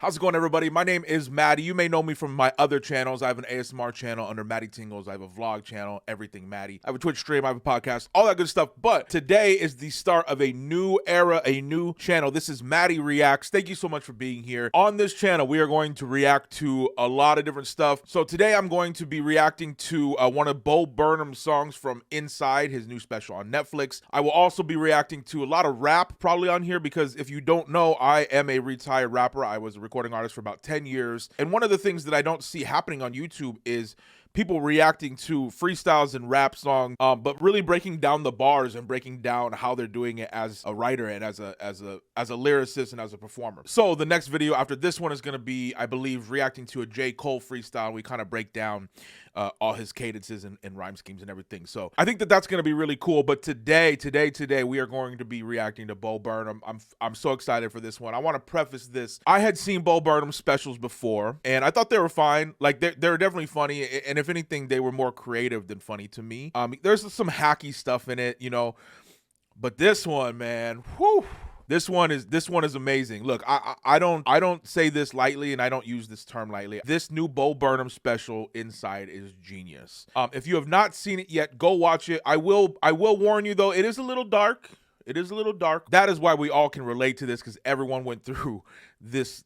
How's it going, everybody? My name is Matty. You may know me from my other channels. I have an ASMR channel under Matty Tingles. I have a vlog channel, Everything Matty. I have a Twitch stream. I have a podcast, all that good stuff. But today is the start of a new era, a new channel. This is Matty Reacts. Thank you so much for being here. On this channel, we are going to react to a lot of different stuff. So today I'm going to be reacting to one of BURNHAM's songs from Inside, his new special on Netflix. I will also be reacting to a lot of rap probably on here because if you don't know, I am a retired rapper. I was a recording artist for about 10 years. And one of the things that I don't see happening on YouTube is people reacting to freestyles and rap songs, but really breaking down the bars and breaking down how they're doing it as a writer and as a lyricist and as a performer. So the next video after this one is going to be, I believe, reacting to a J. Cole freestyle. We kind of break down all his cadences and rhyme schemes and everything. So I think that that's going to be really cool. But today, we are going to be reacting to BURNHAM. I'm so excited for this one. I want to preface this. I had seen BURNHAM specials before, and I thought they were fine. Like they're definitely funny, and if anything, they were more creative than funny to me. There's some hacky stuff in it, you know, but this one, man, whew. This one is amazing. Look, I don't say this lightly, and I don't use this term lightly. This new BURNHAM special, Inside, is genius. If you have not seen it yet, go watch it. I will warn you though, it is a little dark. It is a little dark. That is why we all can relate to this, because everyone went through this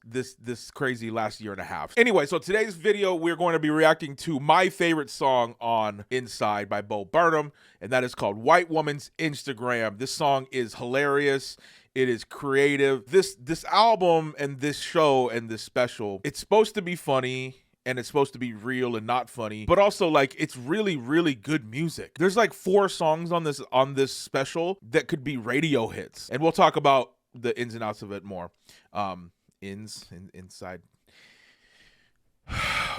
crazy last year and a half. Anyway, so today's video, we're going to be reacting to my favorite song on Inside by BURNHAM, and that is called White Woman's Instagram. This song is hilarious. It is creative. This album and this show and this special, it's supposed to be funny and it's supposed to be real and not funny, but also like it's really, really good music. There's like 4 songs on this special that could be radio hits, and we'll talk about the ins and outs of it more. Inside.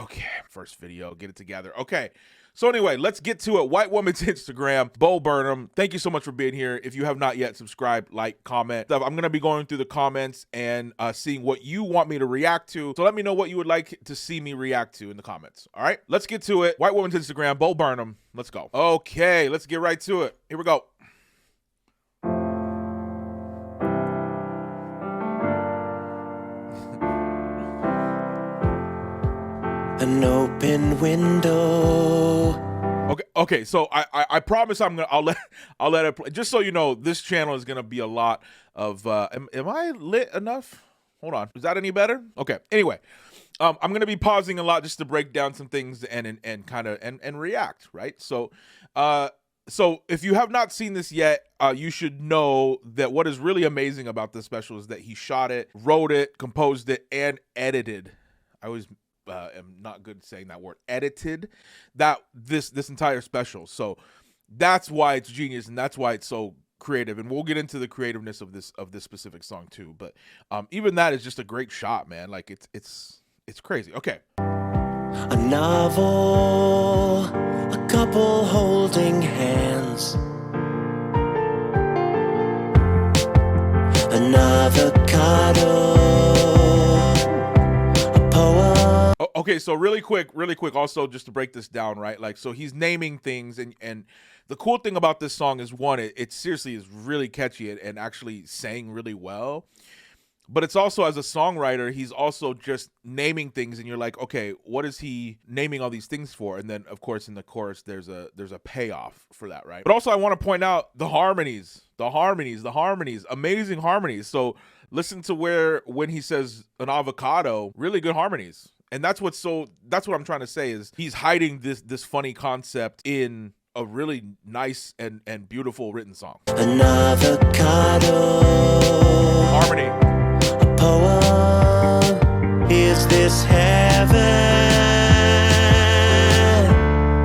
Okay, first video, get it together. Okay, so anyway, let's get to it. White Woman's Instagram, BURNHAM. Thank you so much for being here. If you have not yet, subscribe, like, comment. I'm going to be going through the comments and seeing what you want me to react to. So let me know what you would like to see me react to in the comments. All right, let's get to it. White Woman's Instagram, BURNHAM. Let's go. Okay, let's get right to it. Here we go. An open window. Okay. So I promise I'll let it play. Just so you know, this channel is gonna be a lot of. Am I lit enough? Hold on. Is that any better? Okay. Anyway, I'm gonna be pausing a lot just to break down some things and kind of react. Right. So so if you have not seen this yet, you should know that what is really amazing about this special is that he shot it, wrote it, composed it, and edited. I always am not good saying that word, edited this entire special. So that's why it's genius, and that's why it's so creative, and we'll get into the creativeness of this specific song too. But even that is just a great shot, man. Like it's crazy. Okay. A novel, a couple holding hands, an avocado, a poem. Okay, so really quick, also just to break this down, right? Like, so he's naming things, and the cool thing about this song is, one, it seriously is really catchy and actually sang really well. But it's also, as a songwriter, he's also just naming things, and you're like, okay, what is he naming all these things for? And then, of course, in the chorus, there's a payoff for that, right? But also, I want to point out the harmonies, amazing harmonies. So listen to when he says an avocado, really good harmonies. And that's what I'm trying to say, is he's hiding this funny concept in a really nice and beautiful written song. An avocado, harmony, a poem. Is this heaven,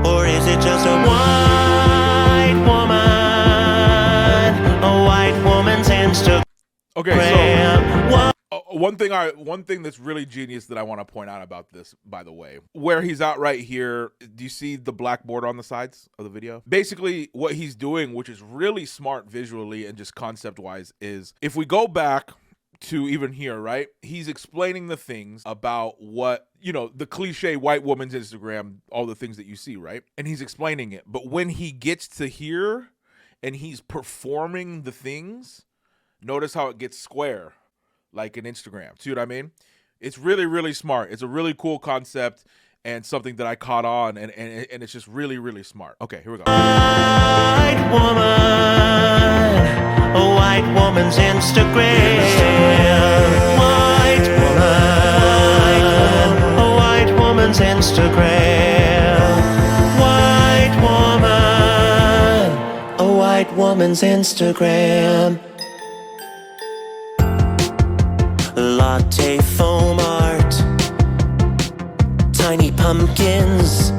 or is it just a white woman? A white woman's Instagram. Okay, so one thing that's really genius that I want to point out about this, by the way, where he's out right here, do you see the black border on the sides of the video? Basically, what he's doing, which is really smart visually and just concept-wise, is if we go back to even here, right? He's explaining the things about what, you know, the cliche white woman's Instagram, all the things that you see, right? And he's explaining it. But when he gets to here and he's performing the things, notice how it gets square, like an Instagram. See what I mean? It's really, really smart. It's a really cool concept and something that I caught on, and it's just really, really smart. Okay, here we go. White woman, a white woman's Instagram. White woman, a white woman's Instagram. White woman, a white woman's Instagram. Latte foam art, tiny pumpkins,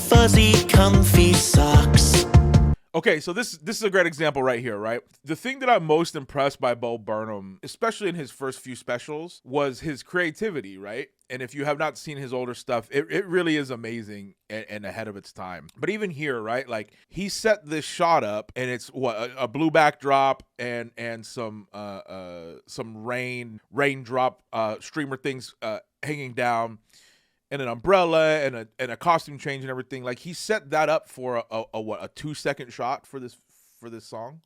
fuzzy comfy socks. Okay, so this is a great example right here, right? The thing that I'm most impressed by Bo Burnham, especially in his first few specials, was his creativity, right? And if you have not seen his older stuff, it really is amazing and ahead of its time. But even here, right, like he set this shot up, and it's what, a blue backdrop and some raindrop streamer things hanging down, and an umbrella and a costume change and everything. Like he set that up for a 2-second shot for this song.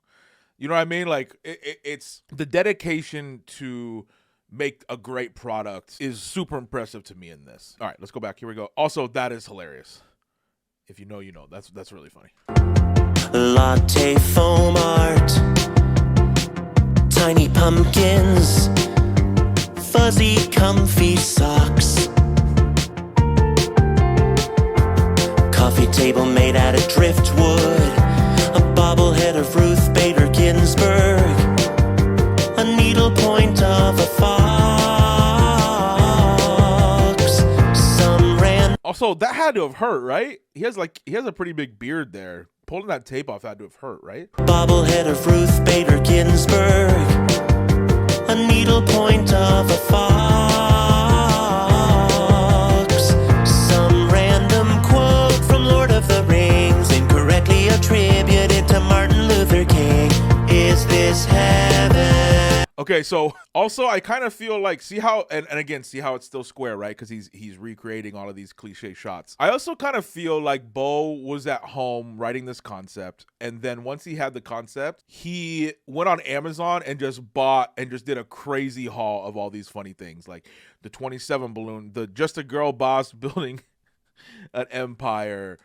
You know what I mean? Like it's the dedication to make a great product is super impressive to me in this. All right, let's go back. Here we go. Also, that is hilarious. If you know, you know. That's really funny. Latte foam art, tiny pumpkins, fuzzy comfy socks. Coffee table made out of driftwood, a bobblehead of Ruth Bader Ginsburg, a needlepoint of a fox, some random. Also, that had to have hurt, right? He has a pretty big beard there. Pulling that tape off had to have hurt, right? Bobblehead of Ruth Bader Ginsburg, a needlepoint of a fox, some random quote from Lord of the Rings, incorrectly attributed to Martin Luther King. Is this heaven? Okay, so also I kind of feel like, see how, and again, see how it's still square, right? Because he's recreating all of these cliche shots. I also kind of feel like Bo was at home writing this concept, and then once he had the concept, he went on Amazon and just bought and just did a crazy haul of all these funny things, like the 27 balloon, the Just a Girl Boss building an empire,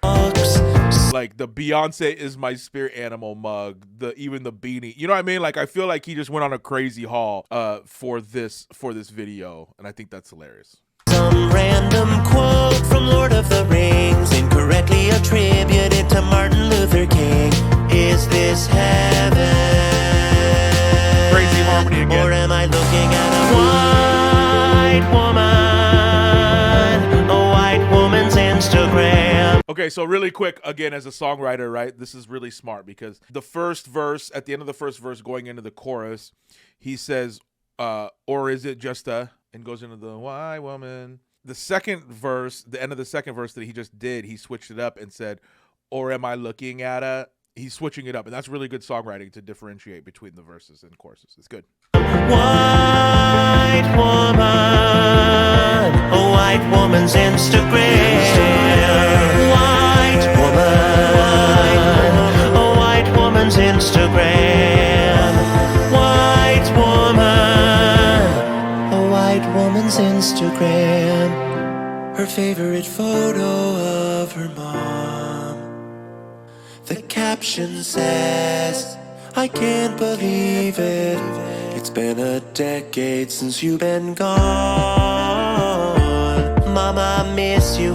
like the Beyonce is my spirit animal mug, even the beanie. You know what I mean? Like I feel like he just went on a crazy haul for this video, and I think that's hilarious. Some random quote from Lord of the Rings, incorrectly attributed to Martin Luther King. Is this heaven? Crazy harmony again. Or am I looking at a white woman? A white woman's Instagram. Okay, so really quick, again, as a songwriter, right, this is really smart because the first verse, at the end of the first verse going into the chorus, he says, or is it just a, and goes into the white woman. The second verse, the end of the second verse that he just did, he switched it up and said, or am I looking at a, he's switching it up, and that's really good songwriting to differentiate between the verses and choruses. It's good. White woman, a white woman's Instagram. White woman, a white woman's Instagram. White woman, a white woman's Instagram. Her favorite photo of her mom. The caption says, I can't believe it. It's been a decade since you've been gone. Mama, I miss you.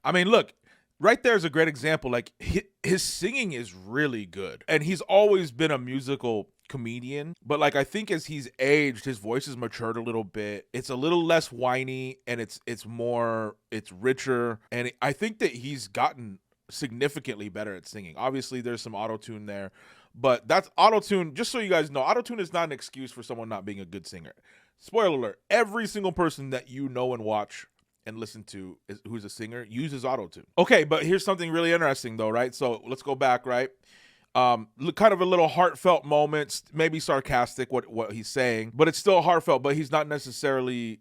I mean, look, right there is a great example. Like his singing is really good, and he's always been a musical comedian, but like I think as he's aged, his voice has matured a little bit. It's a little less whiny, and it's richer, and I think that he's gotten significantly better at singing. Obviously there's some auto-tune there, but that's auto-tune. Just so you guys know, auto-tune is not an excuse for someone not being a good singer. Spoiler alert, every single person that you know and watch and listen to who's a singer uses auto-tune. Okay, but here's something really interesting though, right? So let's go back, right? Kind of a little heartfelt moments, maybe sarcastic what he's saying, but it's still heartfelt, but he's not necessarily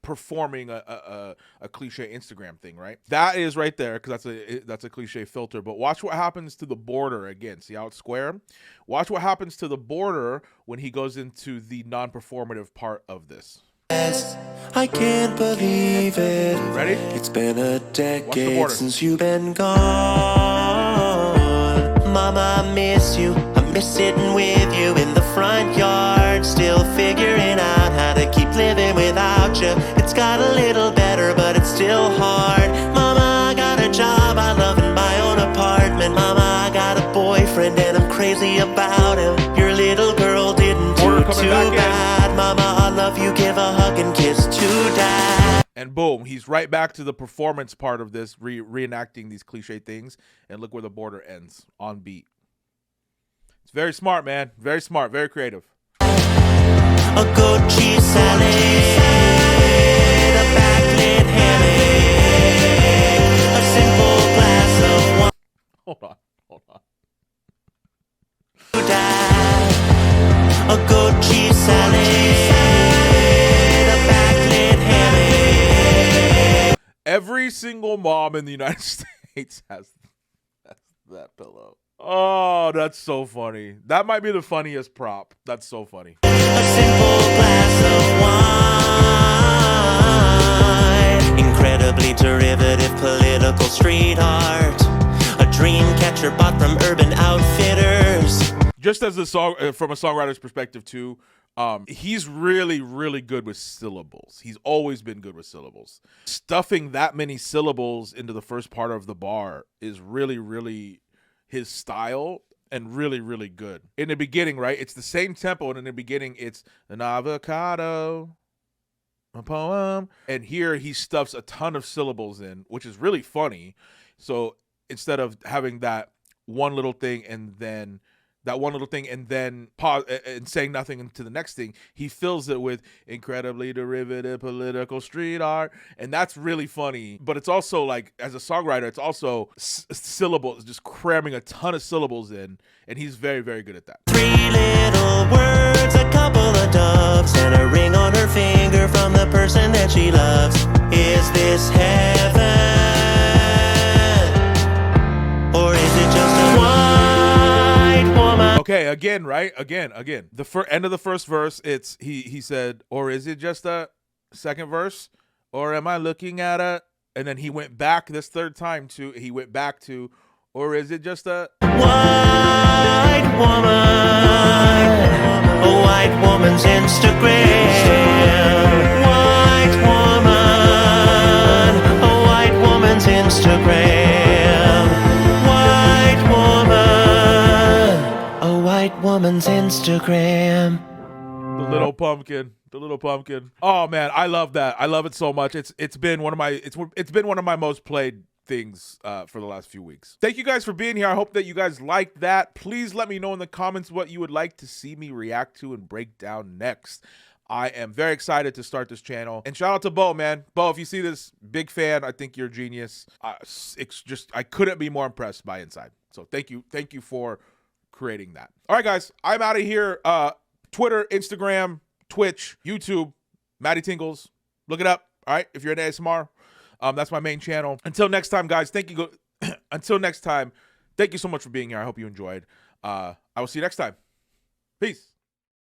performing a cliche Instagram thing, right? That is right there, because that's a cliche filter. But watch what happens to the border again. See how it's square? Watch what happens to the border when he goes into the non-performative part of this. I can't believe it. Ready? It's been a decade since you've been gone. Mama, I miss you. I miss sitting with you in the front yard, still figuring out how to keep living without you. It's got a little better, but it's still hard. Mama, I got a job I love in my own apartment. Mama, I got a boyfriend and I'm crazy about him. Your little girl didn't do too bad. Mama, I love you, give a hug and kiss to dad. And boom, he's right back to the performance part of this, reenacting these cliche things. And look where the border ends, on beat. It's very smart, man. Very smart, very creative. A goat cheese salad, a backlit hammock, a simple glass of wine. Hold on. A goat cheese salad, a backlit hammock. Every single mom in the United States has that pillow. Oh, that's so funny. That might be the funniest prop. That's so funny. A simple glass of wine. Incredibly derivative political street art. A dream catcher bought from Urban Outfitters. Just as a song, from a songwriter's perspective too, he's really, really good with syllables. He's always been good with syllables. Stuffing that many syllables into the first part of the bar is really, really his style, and really, really good. In the beginning, right, it's the same tempo, and in the beginning, it's an avocado, a poem. And here he stuffs a ton of syllables in, which is really funny. So instead of having that one little thing and then pause and saying nothing into the next thing, he fills it with incredibly derivative political street art. And that's really funny. But it's also like, as a songwriter, it's also syllables, just cramming a ton of syllables in. And he's very, very good at that. 3 little words, a couple of doves, and a ring on her finger from the person that she loves. Is this heaven? Or is it just a white woman? Okay, again, right? Again. The end of the first verse, it's he said, or is it just a second verse? Or am I looking at a... And then he went back this third time to, or is it just a... White woman, a white woman's Instagram. White woman, a white woman's Instagram. White woman, a white woman's Instagram. The little pumpkin. Oh man, I love that. I love it so much. It's been one of my most played things for the last few weeks. Thank you guys for being here. I hope that you guys liked that. Please let me know in the comments what you would like to see me react to and break down next. I am very excited to start this channel. And shout out to Bo, man. Bo, if you see this, big fan. I think you're a genius. It's just, I couldn't be more impressed by Inside. So thank you for creating that. All right, guys, I'm out of here. Twitter, Instagram, Twitch, YouTube, Matty Tingles. Look it up. All right, if you're in ASMR. That's my main channel. Until next time, guys, thank you. Until next time, thank you so much for being here. I hope you enjoyed. I will see you next time. Peace.